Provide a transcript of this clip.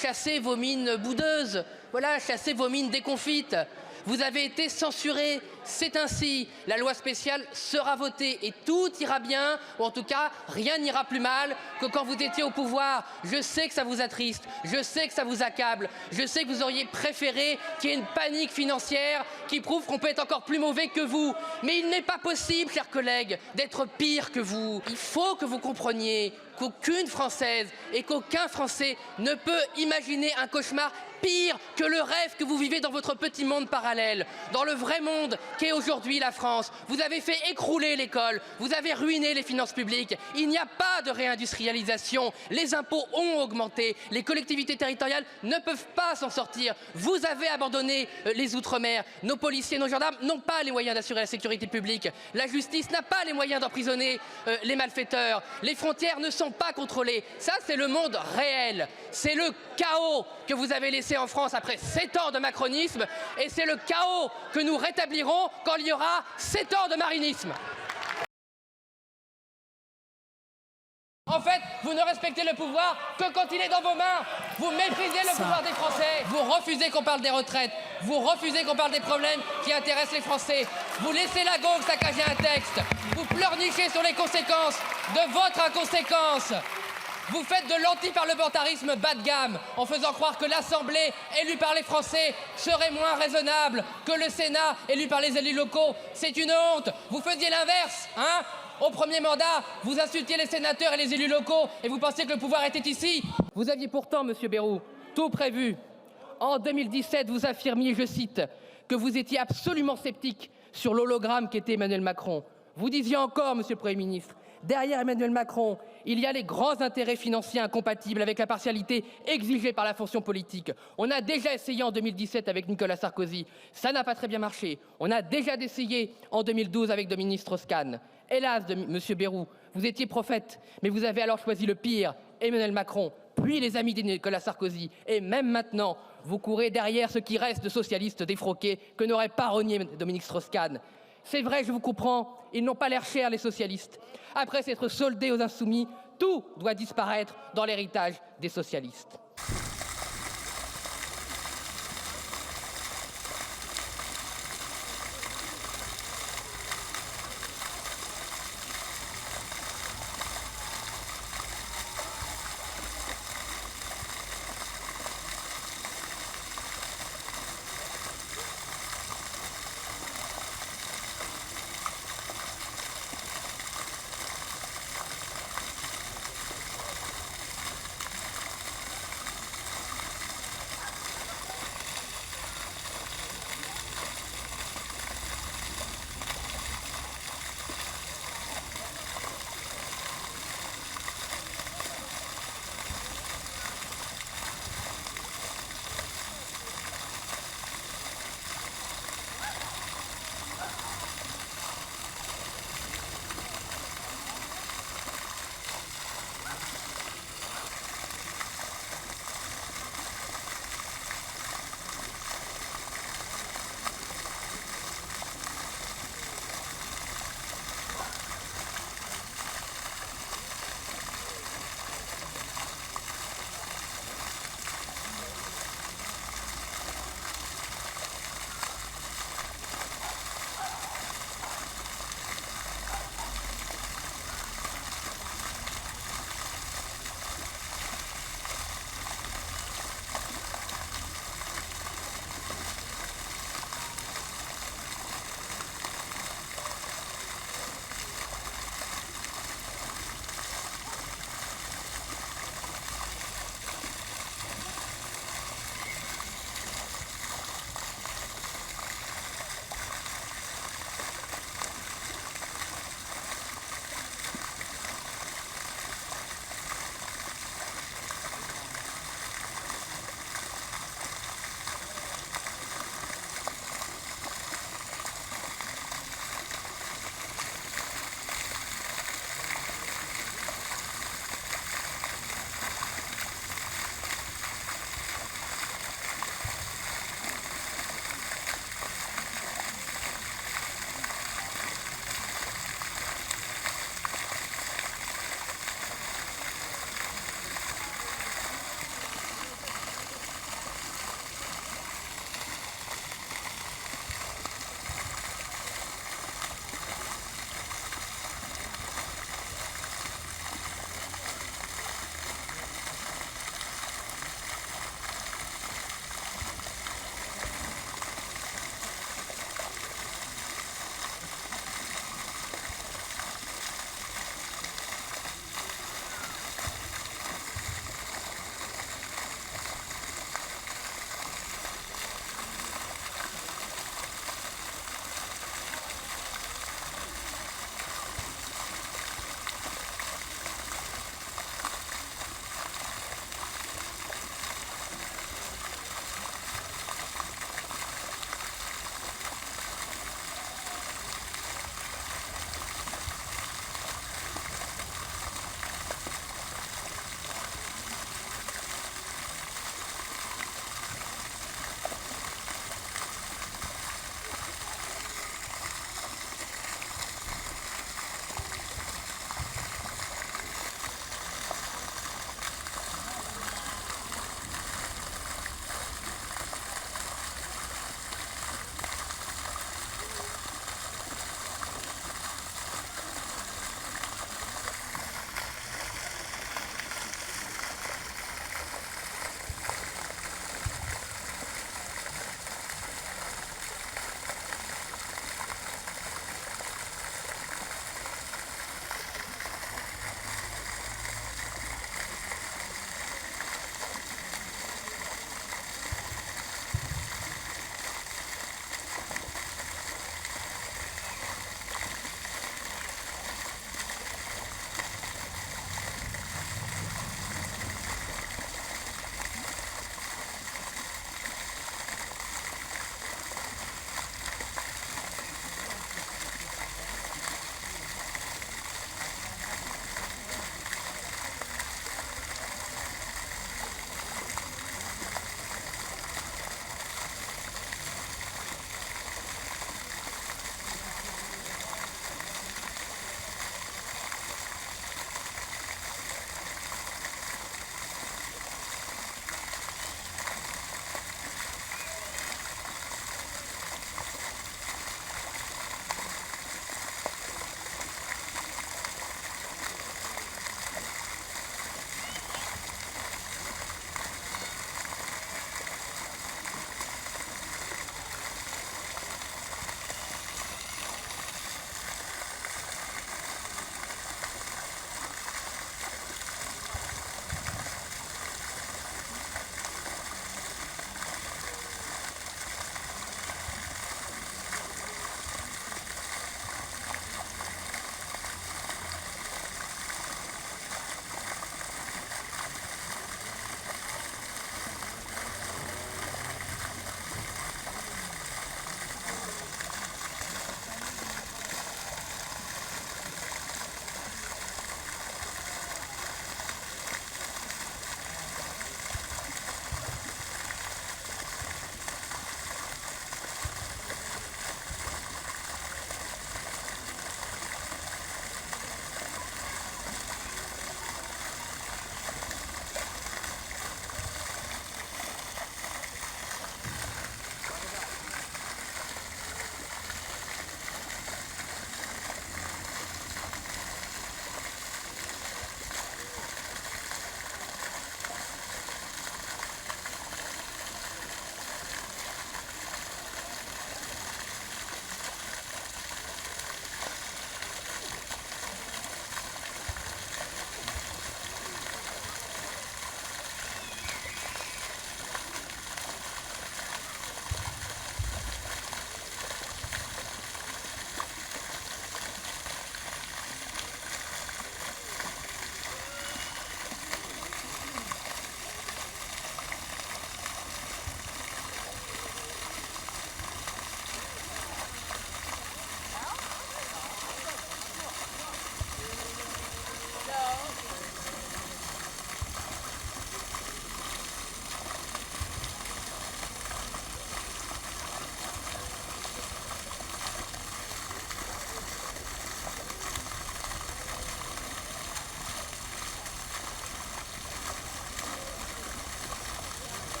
chassez vos mines boudeuses, voilà, chassez vos mines déconfites. Vous avez été censuré, c'est ainsi. La loi spéciale sera votée et tout ira bien, ou en tout cas, rien n'ira plus mal que quand vous étiez au pouvoir. Je sais que ça vous attriste, je sais que ça vous accable, je sais que vous auriez préféré qu'il y ait une panique financière qui prouve qu'on peut être encore plus mauvais que vous. Mais il n'est pas possible, chers collègues, d'être pire que vous. Il faut que vous compreniez qu'aucune Française et qu'aucun Français ne peut imaginer un cauchemar pire que le rêve que vous vivez dans votre petit monde parallèle, dans le vrai monde qu'est aujourd'hui la France. Vous avez fait écrouler l'école, vous avez ruiné les finances publiques, il n'y a pas de réindustrialisation, les impôts ont augmenté, les collectivités territoriales ne peuvent pas s'en sortir, vous avez abandonné les Outre-mer, nos policiers, nos gendarmes n'ont pas les moyens d'assurer la sécurité publique, la justice n'a pas les moyens d'emprisonner les malfaiteurs, les frontières ne sont pas contrôlées. Ça, c'est le monde réel, c'est le chaos que vous avez laissé en France après 7 ans de macronisme et c'est le chaos que nous rétablirons quand il y aura 7 ans de marinisme. En fait, vous ne respectez le pouvoir que quand il est dans vos mains. Vous méprisez le pouvoir des Français. Vous refusez qu'on parle des retraites. Vous refusez qu'on parle des problèmes qui intéressent les Français. Vous laissez la gauche saccager un texte. Vous pleurnichez sur les conséquences de votre inconséquence. Vous faites de l'antiparlementarisme bas de gamme en faisant croire que l'Assemblée élue par les Français serait moins raisonnable que le Sénat élu par les élus locaux. C'est une honte. Vous faisiez l'inverse, hein ? Au premier mandat, vous insultiez les sénateurs et les élus locaux et vous pensiez que le pouvoir était ici. Vous aviez pourtant, monsieur Bayrou, tout prévu. En 2017, vous affirmiez, je cite, que vous étiez absolument sceptique sur l'hologramme qu'était Emmanuel Macron. Vous disiez encore, monsieur le Premier ministre, derrière Emmanuel Macron, il y a les grands intérêts financiers incompatibles avec la partialité exigée par la fonction politique. On a déjà essayé en 2017 avec Nicolas Sarkozy. Ça n'a pas très bien marché. On a déjà essayé en 2012 avec Dominique Strauss-Kahn. Hélas, monsieur Bayrou, vous étiez prophète, mais vous avez alors choisi le pire, Emmanuel Macron, puis les amis de Nicolas Sarkozy. Et même maintenant, vous courez derrière ce qui reste de socialistes défroqués que n'aurait pas renié Dominique Strauss-Kahn. C'est vrai, je vous comprends, ils n'ont pas l'air chers, les socialistes. Après s'être soldés aux insoumis, tout doit disparaître dans l'héritage des socialistes.